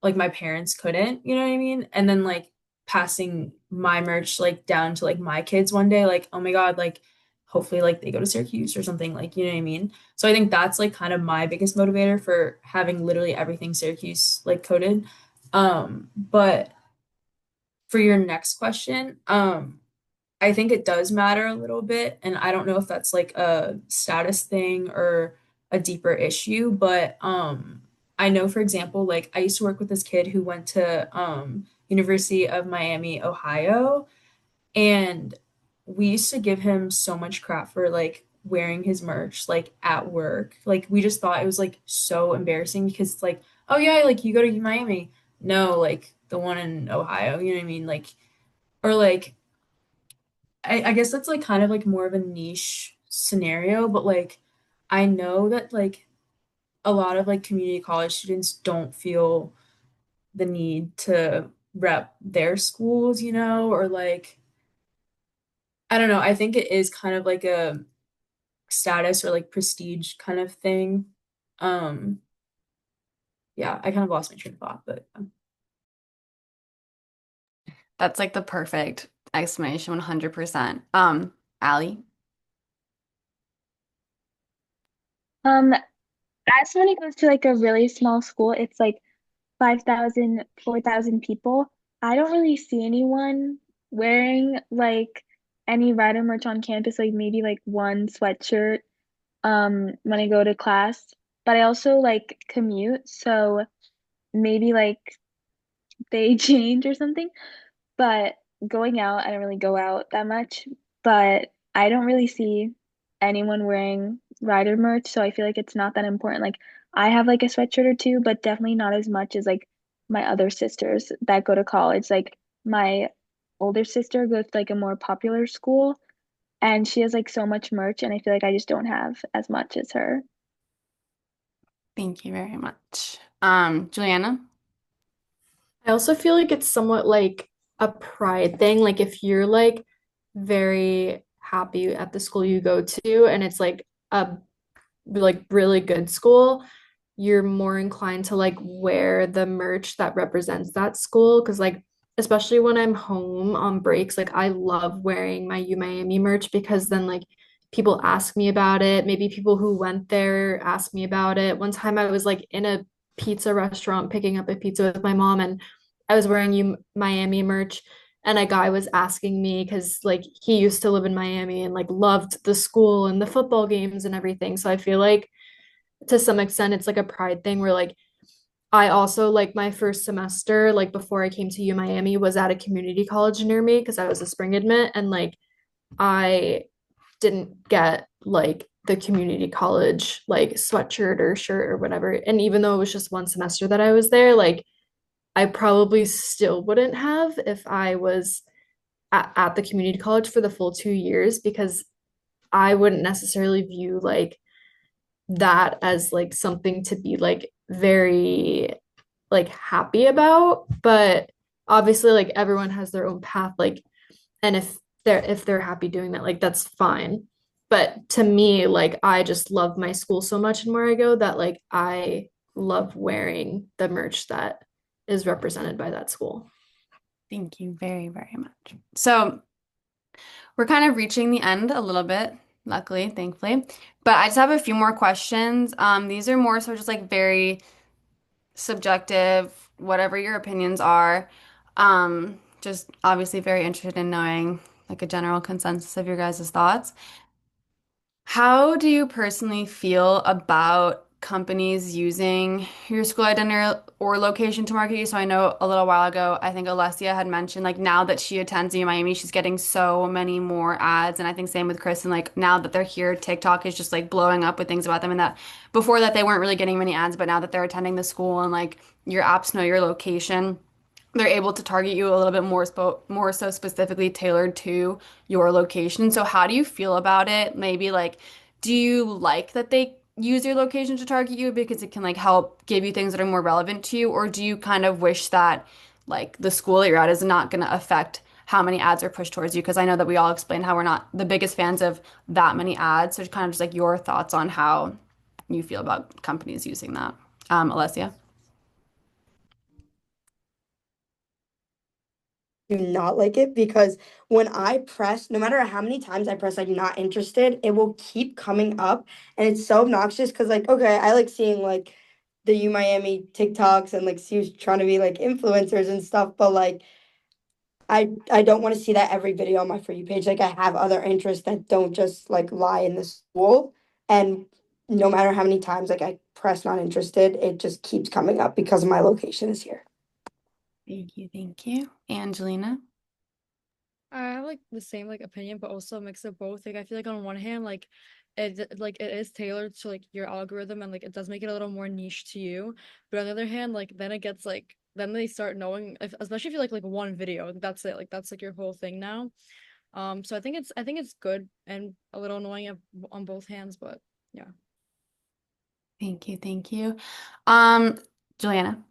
like my parents couldn't, you know what I mean? And then like passing my merch like down to like my kids one day, like, oh my God, like hopefully like they go to Syracuse or something, like, you know what I mean? So I think that's like kind of my biggest motivator for having literally everything Syracuse like coded. But for your next question, I think it does matter a little bit, and I don't know if that's like a status thing or a deeper issue, but I know for example, like I used to work with this kid who went to University of Miami, Ohio, and we used to give him so much crap for like wearing his merch like at work. Like we just thought it was like so embarrassing because it's like, oh yeah, like you go to Miami. No, like the one in Ohio, you know what I mean? Like or like I guess that's like kind of like more of a niche scenario, but like I know that like a lot of like community college students don't feel the need to rep their schools, you know, or like I don't know. I think it is kind of like a status or like prestige kind of thing. Um, yeah, I kind of lost my train of thought, but That's like the perfect explanation, 100%. Allie? As when it goes to like a really small school, it's like 5,000, 4,000 people. I don't really see anyone wearing like any rider merch on campus, like maybe like one sweatshirt when I go to class. But I also like commute, so maybe like they change or something. But going out, I don't really go out that much, but I don't really see anyone wearing rider merch, so I feel like it's not that important. Like I have like a sweatshirt or two, but definitely not as much as like my other sisters that go to college. Like my older sister goes to like a more popular school and she has like so much merch and I feel like I just don't have as much as her. Thank you very much. Juliana? I also feel like it's somewhat like a pride thing. Like if you're like very happy at the school you go to and it's like a like really good school, you're more inclined to like wear the merch that represents that school. Cause like especially when I'm home on breaks, like I love wearing my U Miami merch because then like people ask me about it. Maybe people who went there ask me about it. One time I was like in a pizza restaurant picking up a pizza with my mom and I was wearing U Miami merch and a guy was asking me because like he used to live in Miami and like loved the school and the football games and everything. So I feel like to some extent it's like a pride thing where like I also like my first semester like before I came to U Miami was at a community college near me because I was a spring admit and like I didn't get like the community college like sweatshirt or shirt or whatever. And even though it was just one semester that I was there, like I probably still wouldn't have if I was at the community college for the full 2 years because I wouldn't necessarily view like that as like something to be like very like happy about. But obviously, like everyone has their own path. Like, and if they're happy doing that, like that's fine. But to me, like I just love my school so much and where I go that like I love wearing the merch that is represented by that school. Thank you very, very much. So we're kind of reaching the end a little bit, luckily, thankfully. But I just have a few more questions. These are more so just like very subjective, whatever your opinions are. Just obviously very interested in knowing like a general consensus of your guys' thoughts. How do you personally feel about companies using your school identity or location to market you? So I know a little while ago, I think Alessia had mentioned like now that she attends U Miami, she's getting so many more ads. And I think same with Chris. And like now that they're here, TikTok is just like blowing up with things about them. And that before that they weren't really getting many ads, but now that they're attending the school and like your apps know your location, they're able to target you a little bit more so specifically tailored to your location. So how do you feel about it? Maybe like, do you like that they use your location to target you because it can like help give you things that are more relevant to you, or do you kind of wish that like the school that you're at is not going to affect how many ads are pushed towards you? Because I know that we all explained how we're not the biggest fans of that many ads. So kind of just like your thoughts on how you feel about companies using that. Alessia. Do not like it because when I press, no matter how many times I press like not interested, it will keep coming up and it's so obnoxious because like okay, I like seeing like the U Miami TikToks and like see who's trying to be like influencers and stuff, but like I don't want to see that every video on my For You page. Like I have other interests that don't just like lie in the school. And no matter how many times like I press not interested, it just keeps coming up because my location is here. Thank you, thank you. Angelina? I have like the same like opinion, but also a mix of both. Like I feel like on one hand, it is tailored to like your algorithm and like it does make it a little more niche to you. But on the other hand, like then it gets like then they start knowing if especially if you like one video, that's it. Like that's like your whole thing now. So I think it's good and a little annoying on both hands, but yeah. Thank you, thank you. Um, Juliana.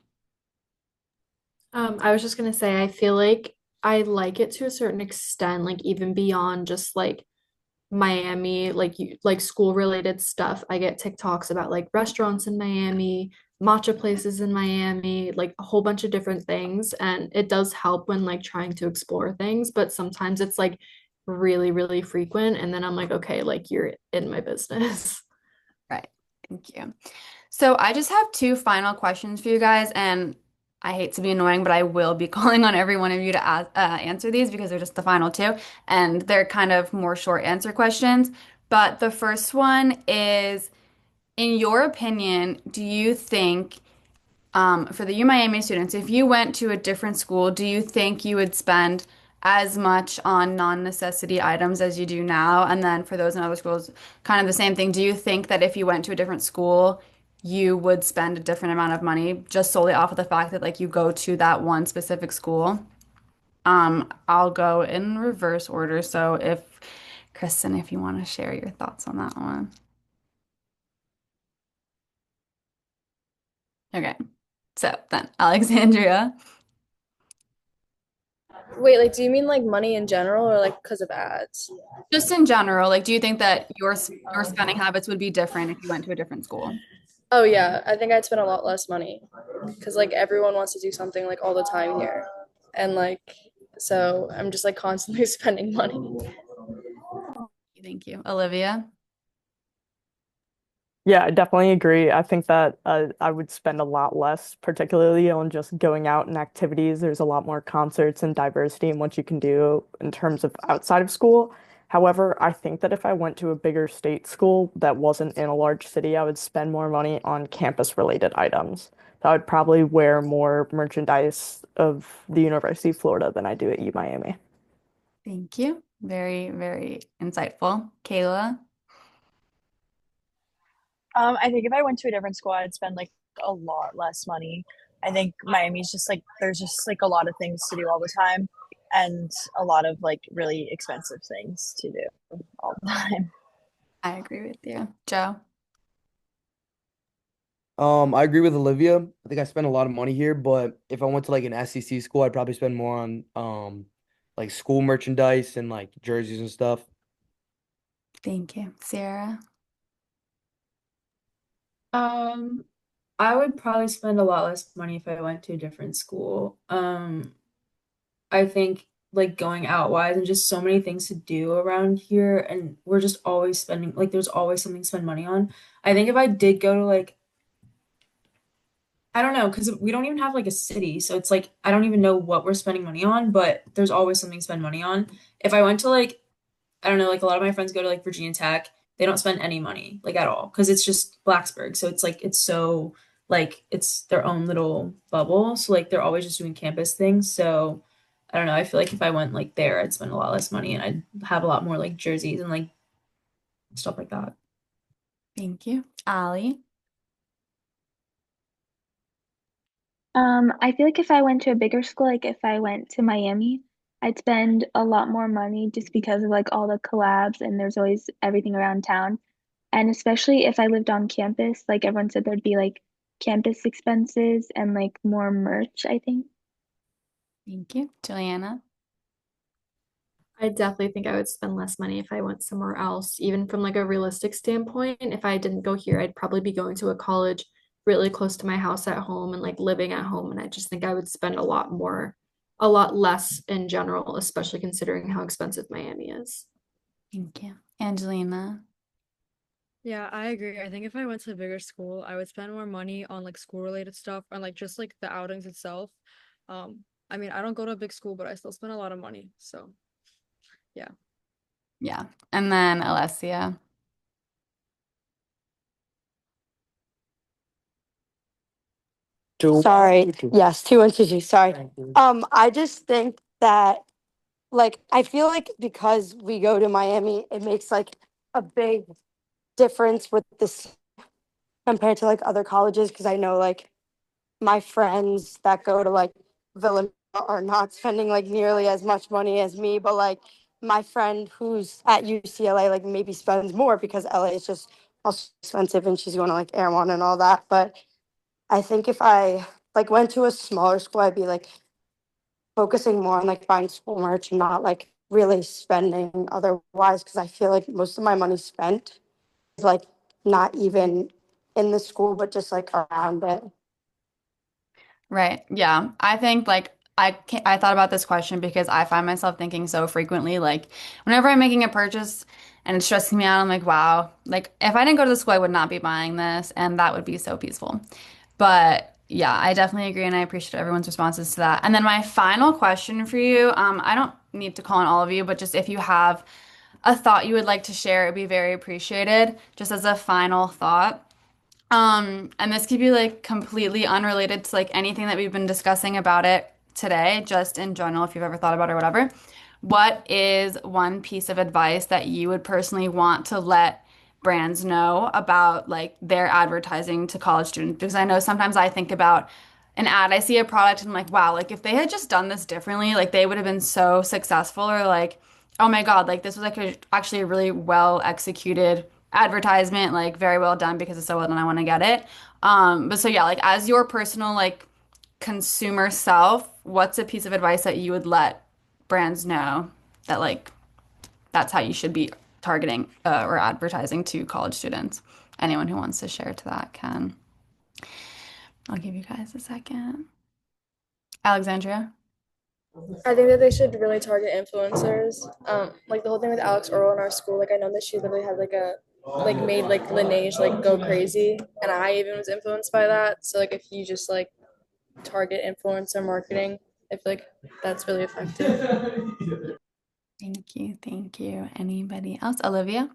I was just gonna say, I feel like I like it to a certain extent, like even beyond just like Miami, like you like school related stuff. I get TikToks about like restaurants in Miami, matcha places in Miami, like a whole bunch of different things. And it does help when like trying to explore things, but sometimes it's like really, really frequent. And then I'm like, okay, like you're in my business. Right. Thank you. So I just have two final questions for you guys, and I hate to be annoying, but I will be calling on every one of you to answer these because they're just the final two, and they're kind of more short answer questions. But the first one is, in your opinion, do you think for the U Miami students, if you went to a different school, do you think you would spend as much on non-necessity items as you do now? And then for those in other schools, kind of the same thing. Do you think that if you went to a different school, you would spend a different amount of money just solely off of the fact that like you go to that one specific school? I'll go in reverse order. So if Kristen, if you want to share your thoughts on that one. Okay. So then Alexandria. Wait, like, do you mean like money in general or like because of ads? Just in general, like, do you think that your spending habits would be different if you went to a different school? Oh yeah, I think I'd spend a lot less money because like everyone wants to do something like all the time here, and like so I'm just like constantly spending money. Thank you. Olivia? Yeah, I definitely agree. I think that I would spend a lot less, particularly on just going out and activities. There's a lot more concerts and diversity in what you can do in terms of outside of school. However, I think that if I went to a bigger state school that wasn't in a large city, I would spend more money on campus-related items. So I would probably wear more merchandise of the University of Florida than I do at U Miami. Thank you. Very, very insightful. Kayla? I think if I went to a different school, I'd spend like a lot less money. I think Miami's just like there's just like a lot of things to do all the time and a lot of like really expensive things to do all the time. I agree with you. Joe? I agree with Olivia. I think I spend a lot of money here, but if I went to like an SEC school, I'd probably spend more on like school merchandise and like jerseys and stuff. Thank you. Sierra? Um, I would probably spend a lot less money if I went to a different school. I think like going out wise and just so many things to do around here, and we're just always spending like there's always something to spend money on. I think if I did go to like I don't know, because we don't even have like a city, so it's like I don't even know what we're spending money on, but there's always something to spend money on. If I went to like I don't know, like a lot of my friends go to like Virginia Tech, they don't spend any money like at all because it's just Blacksburg. So it's like it's so like it's their own little bubble. So like they're always just doing campus things. So I don't know. I feel like if I went like there, I'd spend a lot less money and I'd have a lot more like jerseys and like stuff like that. Thank you. Ali? I feel like if I went to a bigger school, like if I went to Miami, I'd spend a lot more money just because of like all the collabs and there's always everything around town. And especially if I lived on campus, like everyone said, there'd be like campus expenses and like more merch, I think. Thank you. Juliana? I definitely think I would spend less money if I went somewhere else, even from like a realistic standpoint. If I didn't go here, I'd probably be going to a college really close to my house at home and like living at home. And I just think I would spend a lot more, a lot less in general, especially considering how expensive Miami is. Thank you. Angelina? Yeah, I agree. I think if I went to a bigger school, I would spend more money on like school related stuff and like just like the outings itself. I mean, I don't go to a big school, but I still spend a lot of money. So, yeah. Yeah. And then Alessia? Sorry. Yes, 2 and 2. Sorry. I just think that like I feel like because we go to Miami, it makes like a big difference with this compared to like other colleges because I know like my friends that go to like Villanova are not spending like nearly as much money as me, but like my friend who's at UCLA like maybe spends more because LA is just also expensive and she's going to like Air One and all that. But I think if I like went to a smaller school, I'd be like focusing more on like buying school merch and not like really spending otherwise because I feel like most of my money spent is like not even in the school but just like around it. Right. Yeah. I think like I thought about this question because I find myself thinking so frequently, like whenever I'm making a purchase and it's stressing me out, I'm like, wow, like if I didn't go to the school, I would not be buying this, and that would be so peaceful. But yeah, I definitely agree, and I appreciate everyone's responses to that. And then my final question for you, I don't need to call on all of you, but just if you have a thought you would like to share, it'd be very appreciated. Just as a final thought. And this could be like completely unrelated to like anything that we've been discussing about it today, just in general, if you've ever thought about it or whatever. What is one piece of advice that you would personally want to let brands know about like their advertising to college students? Because I know sometimes I think about an ad, I see a product and I'm like, wow, like if they had just done this differently, like they would have been so successful, or like, oh my God, like this was like actually a really well executed advertisement, like very well done because it's so well done, I want to get it. But so yeah, like as your personal like consumer self, what's a piece of advice that you would let brands know that like that's how you should be targeting or advertising to college students? Anyone who wants to share to that can. I'll give you guys a second. Alexandria? I think that they should really target influencers. Like the whole thing with Alex Earl in our school, like I know that she literally had like a like made like Laneige like go crazy, and I even was influenced by that. So like if you just like target influencer marketing, I feel like that's really effective. Thank you. Thank you. Anybody else? Olivia?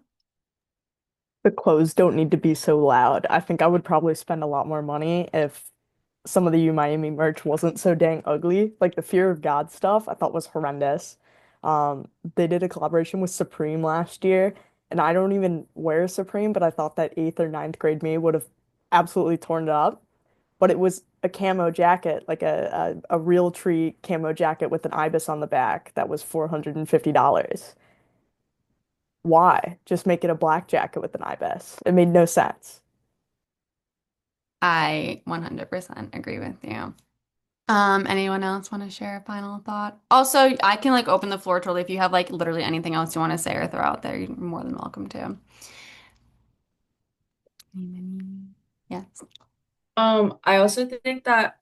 The clothes don't need to be so loud. I think I would probably spend a lot more money if some of the U Miami merch wasn't so dang ugly. Like the Fear of God stuff, I thought was horrendous. They did a collaboration with Supreme last year, and I don't even wear Supreme, but I thought that eighth or ninth grade me would have absolutely torn it up. But it was a camo jacket, like a real tree camo jacket with an ibis on the back that was $450. Why? Just make it a black jacket with an ibis. It made no sense. I 100% agree with you. Anyone else want to share a final thought? Also, I can like open the floor totally if you have like literally anything else you want to say or throw out there, you're more than welcome to. Yes. I also think that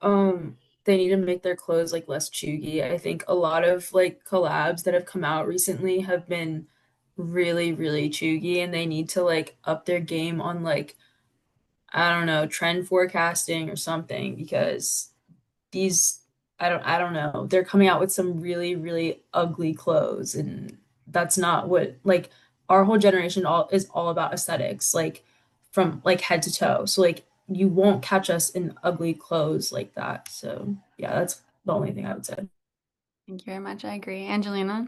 they need to make their clothes like less chuggy. I think a lot of like collabs that have come out recently have been really, really chuggy, and they need to like up their game on like, I don't know, trend forecasting or something, because these I don't know. They're coming out with some really, really ugly clothes, and that's not what like our whole generation all is all about aesthetics, like from like head to toe. So like you won't catch us in ugly clothes like that. So yeah, that's the only thing I would say. Thank you very much. I agree. Angelina?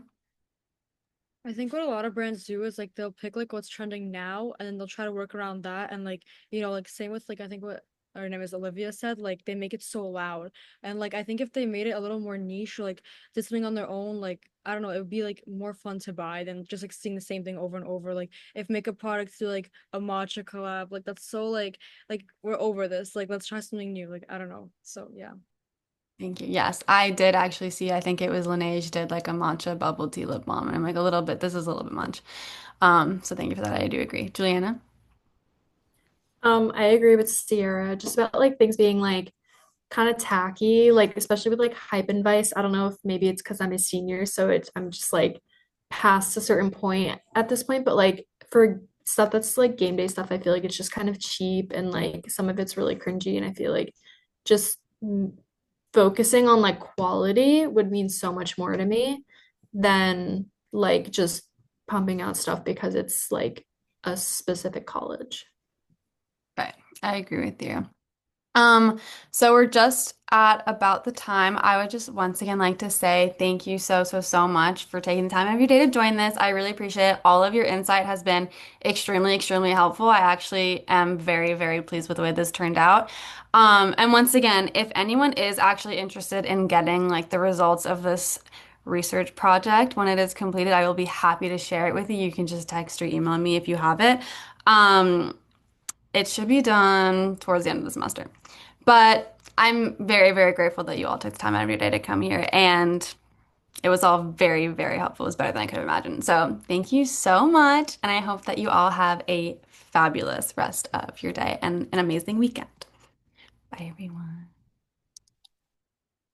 I think what a lot of brands do is like they'll pick like what's trending now and then they'll try to work around that and like like same with like I think what her name is Olivia said like they make it so loud and like I think if they made it a little more niche or like did something on their own like I don't know it would be like more fun to buy than just like seeing the same thing over and over like if makeup products do like a matcha collab like that's so like we're over this like let's try something new like I don't know so yeah. Thank you. Yes, I did actually see, I think it was Laneige did like a matcha bubble tea lip balm. And I'm like a little bit, this is a little bit much. So thank you for that. I do agree. Juliana? I agree with Sierra just about like things being like kind of tacky, like especially with like Hype and Vice. I don't know if maybe it's because I'm a senior, so I'm just like past a certain point at this point, but like for stuff that's like game day stuff, I feel like it's just kind of cheap and like some of it's really cringy, and I feel like just focusing on like quality would mean so much more to me than like just pumping out stuff because it's like a specific college. Right. I agree with you. Um, so we're just at about the time. I would just once again like to say thank you so much for taking the time out of your day to join this. I really appreciate it. All of your insight has been extremely helpful. I actually am very pleased with the way this turned out. And once again, if anyone is actually interested in getting like the results of this research project when it is completed, I will be happy to share it with you. You can just text or email me if you have it. Um, it should be done towards the end of the semester. But I'm very grateful that you all took the time out of your day to come here. And it was all very helpful. It was better than I could have imagined. So thank you so much. And I hope that you all have a fabulous rest of your day and an amazing weekend. Bye, everyone.